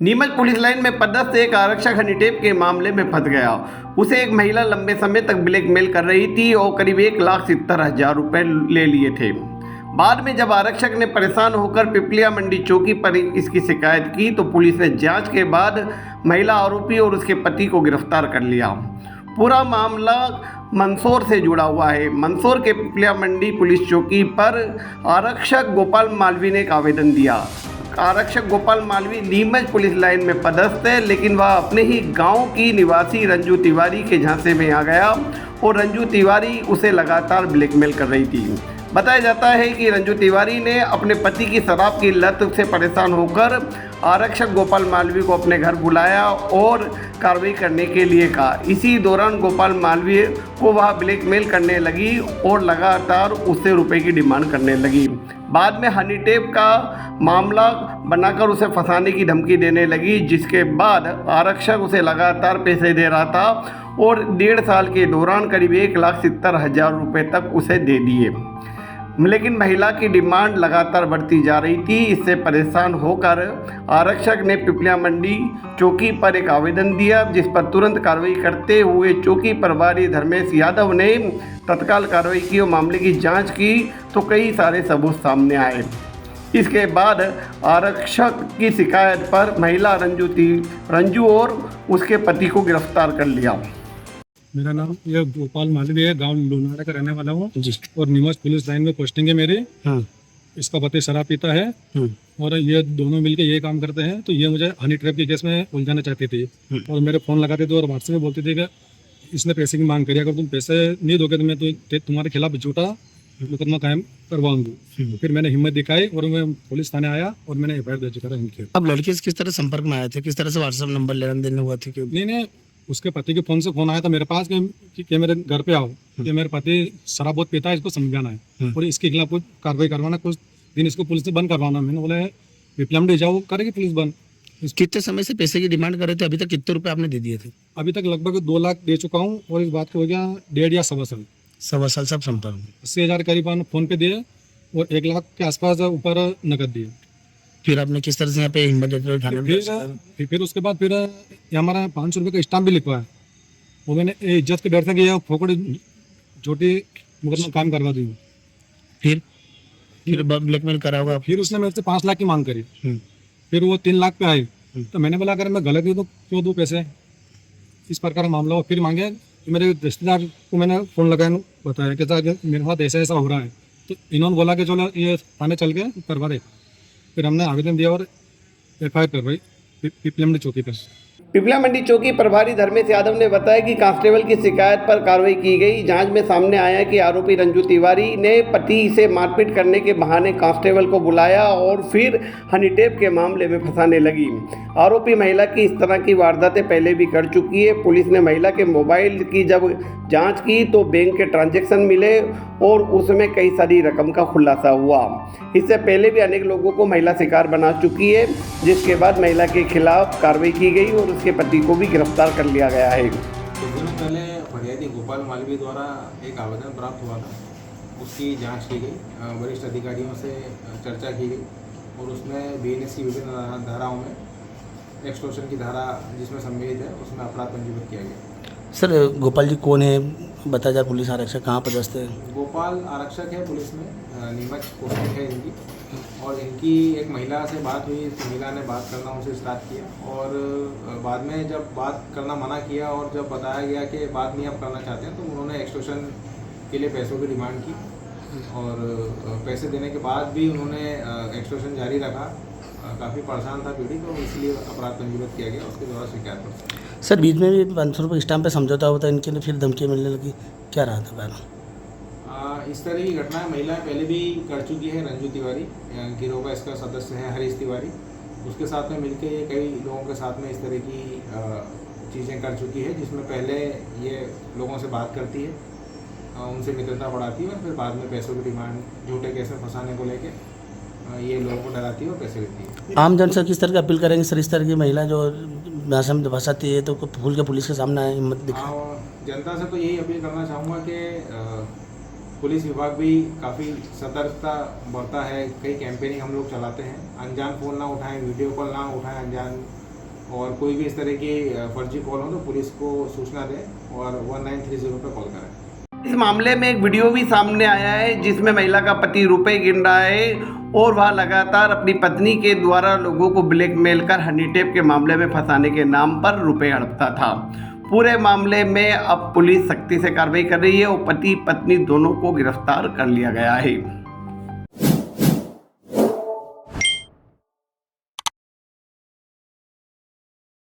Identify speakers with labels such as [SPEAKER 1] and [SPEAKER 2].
[SPEAKER 1] Neemuch police line में पदस्थ एक आरक्षक हनीटेप के मामले में फंस गया। उसे एक महिला लंबे समय तक ब्लैकमेल कर रही थी और करीब 1,70,000 रुपए ले लिए थे। बाद में जब आरक्षक ने परेशान होकर पिपलिया मंडी चौकी पर इसकी शिकायत की तो पुलिस ने जांच के बाद महिला आरोपी और उसके पति को गिरफ्तार कर लिया। पूरा मामला मंदसौर से जुड़ा हुआ है। मंदसौर के पिपलिया मंडी पुलिस चौकी पर आरक्षक गोपाल मालवी ने एक आवेदन दिया। आरक्षक गोपाल मालवी नीमच पुलिस लाइन में पदस्थ है, लेकिन वह अपने ही गांव की निवासी रंजू तिवारी के झांसे में आ गया और रंजू तिवारी उसे लगातार ब्लैकमेल कर रही थी। बताया जाता है कि रंजू तिवारी ने अपने पति की शराब की लत से परेशान होकर आरक्षक गोपाल मालवी को अपने घर बुलाया और कार्रवाई करने के लिए कहा। इसी दौरान गोपाल मालवी को वह ब्लैकमेल करने लगी और लगातार उससे रुपए की डिमांड करने लगी। बाद में हनीटेप का मामला बनाकर उसे फंसाने की धमकी देने लगी, जिसके बाद आरक्षक उसे लगातार पैसे दे रहा था और 1.5 साल के दौरान करीब 1,70,000 रुपये तक उसे दे दिए। लेकिन महिला की डिमांड लगातार बढ़ती जा रही थी। इससे परेशान होकर आरक्षक ने पिपलिया मंडी चौकी पर एक आवेदन दिया, जिस पर तुरंत कार्रवाई करते हुए चौकी प्रभारी धर्मेश यादव ने तत्काल कार्रवाई की और मामले की जांच की तो कई सारे सबूत सामने आए। इसके बाद आरक्षक की शिकायत पर महिला रंजू और उसके पति को गिरफ्तार कर लिया।
[SPEAKER 2] मेरा नाम ये गोपाल मालवी है, गांव लुनाड़ा का रहने वाला हूँ और नीमच पुलिस लाइन में पोस्टिंग है मेरी। इसका पति शराब पीता है और ये दोनों मिलके ये काम करते हैं। तो ये मुझे हनी ट्रैप के केस में उलझाना चाहती थी और मेरे फोन लगाते थे और व्हाट्सएप में बोलती थी कि इसने पैसे की मांग करी, अगर तुम पैसे नहीं दोगे तो मैं तुम्हारे खिलाफ झूठा मुकदमा कायम करवाऊंगी। फिर मैंने हिम्मत दिखाई और मैं पुलिस थाने आया और मैंने एफआईआर दर्ज करा इनके।
[SPEAKER 3] अब लड़के से किस तरह संपर्क में आए थे, किस तरह से व्हाट्सएप नंबर लेन देन हुआ था?
[SPEAKER 2] नहीं, उसके पति के फोन से फोन आया था मेरे पास कि मेरे घर पे आओ, कि मेरे पति शराब बहुत पीता है, इसको समझाना है और इसके खिलाफ कुछ कार्रवाई करवाना, कुछ दिन इसको पुलिस से बंद करवाना। मैंने बोला पिपलिया में जाओ, करेगी पुलिस बंद।
[SPEAKER 3] कितने समय से पैसे की डिमांड कर रहे थे? अभी तक कितने रुपए आपने दे दिए थे?
[SPEAKER 2] अभी तक लगभग 2 लाख दे चुका हूँ और इस बात को हो गया 1.5 या 1.25 साल।
[SPEAKER 3] 1.25 साल सब संपर्क।
[SPEAKER 2] 80,000 करीबन फोन पे दिए और 1 लाख के आसपास ऊपर नकद दिए।
[SPEAKER 3] फिर आपने किस तरह से यहाँ पे हिम्मत
[SPEAKER 2] फिर उसके बाद फिर हमारा 500 रुपये का स्टाम्प भी लिखवाया। वो मैंने इज्जत के डर से कि फोकड़ झूठी मुकदमा काम करवा दी।
[SPEAKER 3] फिर ब्लैकमेल करा होगा।
[SPEAKER 2] फिर उसने मेरे से 5 लाख की मांग करी। फिर वो 3 लाख पे आई तो मैंने बोला अगर मैं गलत हूँ तो क्यों दूँ पैसे, इस प्रकार मामला हो। फिर मांगे तो मेरे रिश्तेदार को मैंने फ़ोन लगाया, बताया कि मेरे साथ ऐसा हो रहा है। तो इन्होंने बोला कि चलो ये थाने चल के करवा दे। फिर हमने आवेदन दिया और एफआईआर करवाई पिपलिया मंडी चौकी पर।
[SPEAKER 1] पिपलिया मंडी चौकी प्रभारी धर्मेश यादव ने बताया कि कांस्टेबल की शिकायत पर कार्रवाई की गई। जांच में सामने आया कि आरोपी रंजू तिवारी ने पति से मारपीट करने के बहाने कांस्टेबल को बुलाया और फिर हनीटेप के मामले में फंसाने लगी। आरोपी महिला की इस तरह की वारदातें पहले भी कर चुकी है। पुलिस ने महिला के मोबाइल की जब जांच की तो बैंक के ट्रांजैक्शन मिले और उसमें कई सारी रकम का खुलासा हुआ। इससे पहले भी अनेक लोगों को महिला शिकार बना चुकी है, जिसके बाद महिला के खिलाफ कार्रवाई की गई और उसके पति को भी गिरफ्तार कर लिया गया है।
[SPEAKER 4] कुछ दिनों पहले फरियादी गोपाल मालवी द्वारा एक आवेदन प्राप्त हुआ था, उसकी जांच की गई, वरिष्ठ अधिकारियों से चर्चा की गई और उसमें बीएनएस की विभिन्न धाराओं में एक्सटॉर्शन की धारा जिसमें सम्मिलित है उसमें अपराध पंजीबद्ध किया गया।
[SPEAKER 3] सर गोपाल जी कौन है, बताया जाए? पुलिस आरक्षक कहाँ पदस्थ है?
[SPEAKER 4] गोपाल आरक्षक है पुलिस में, नीमच पोस्टिंग है इनकी और इनकी एक महिला से बात हुई। इस महिला ने बात करना उनसे स्टार्ट किया और बाद में जब बात करना मना किया और जब बताया गया कि बात नहीं आप करना चाहते हैं तो उन्होंने एक्सटॉर्शन के लिए पैसों की डिमांड की और पैसे देने के बाद भी उन्होंने एक्सटॉर्शन जारी रखा। काफ़ी परेशान था पीड़ित तो इसलिए अपराध पंजीबद्ध किया गया, उसके द्वारा शिकायत पर।
[SPEAKER 3] सर बीच में भी 500 रुपये स्टाम्प पे समझौता होता है, इनके लिए फिर धमकी मिलने लगी, क्या रहा था कारण?
[SPEAKER 4] इस तरह की घटनाएं महिलाएं पहले भी कर चुकी है। रंजू तिवारी गिरोह का इसका सदस्य है, हरीश तिवारी, उसके साथ में मिलकर ये कई लोगों के साथ में इस तरह की चीज़ें कर चुकी है, जिसमें पहले ये लोगों से बात करती है, उनसे मित्रता बढ़ाती है और फिर बाद में पैसों की डिमांड झूठे केस में फंसाने को लेके ये लोगों को डराती है और पैसे देती है।
[SPEAKER 3] आम जन से किस तरह की अपील करेंगे सर, इस तरह की महिला जो भाषा में फंसाती है तो भूल के पुलिस के सामने आए, हिम्मत दिखाए?
[SPEAKER 4] जनता से तो यही अपील करना चाहूँगा कि पुलिस विभाग भी काफ़ी सतर्कता बरता है। कई कैंपेनिंग हम लोग चलाते हैं, अनजान फ़ोन ना उठाएं, वीडियो कॉल ना उठाएं अनजान और कोई भी इस तरह की फर्जी कॉल हो तो पुलिस को सूचना दें और 1930 पर कॉल करें।
[SPEAKER 1] इस मामले में एक वीडियो भी सामने आया है जिसमें महिला का पति रुपए गिन रहा है और वह लगातार अपनी पत्नी के द्वारा लोगों को ब्लैकमेल कर हनी टेप के मामले में फंसाने के नाम पर रुपए हड़पता था। पूरे मामले में अब पुलिस सख्ती से कार्रवाई कर रही है और पति पत्नी दोनों को गिरफ्तार कर लिया गया है।